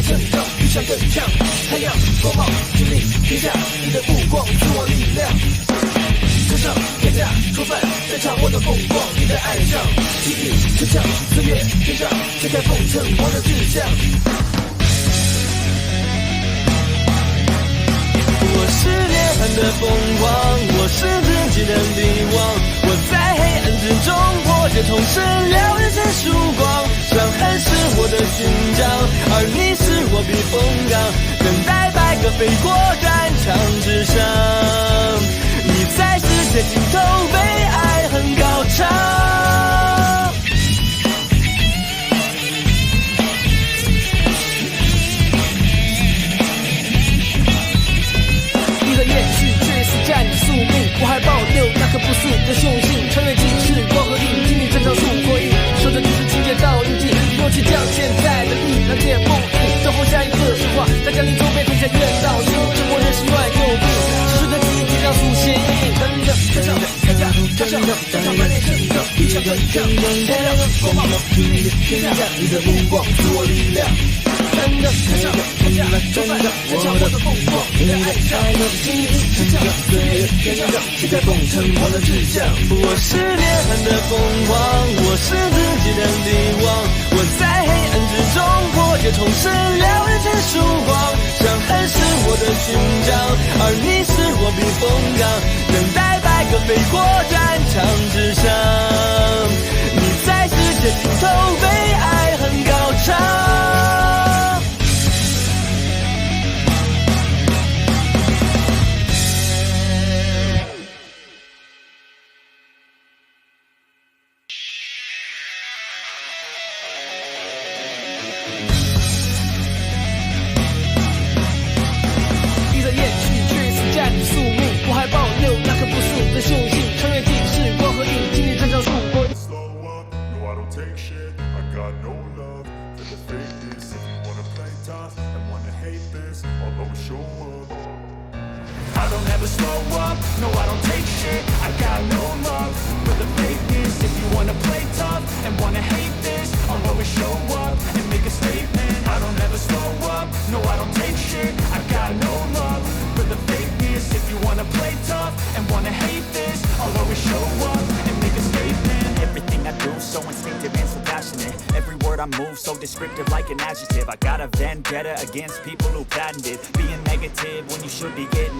成长，理想更强。太阳光芒引领天下，你的目光是我力量。乘上天下，出犯战场，我的风光，你的爱上。气宇城墙，四月天上，掀开凤城王的志向。我是涅槃的凤凰，我是自己的帝王。我在黑暗之中破解重生，了人生曙光。伤痕是我的勋章，而你是我避风港，等待百个飞过战场之上。你在世界尽头为爱恨高唱。你的延续却是占你宿命，我还保留那颗不死的雄心。穿越几世光和影，经历战场数火影，守着历史情节到印记。勇气将现在的你拦截不已，等候下一个神话，再将你从被天下远到心，这国人是乱有病，只是的记忆即将苏醒。等着，跟上天下，跟上战场百炼成长，理想更强。太阳光芒引领天下，你的目光是我力量。跟着，跟上天下，出犯战场我的风光，你的爱上。气宇城墙，四月天上，掀开凤城王的志向。我是涅槃的凤凰，我是自己的帝王。我在黑暗之中破解重生，了人生曙光。伤痕是我的勋章，而你是我避风港，等待百个飞过战场之上。你在世界尽头为爱恨高唱。Descriptive like an adjective. I got a vendetta against people who patented being negative when you should be getting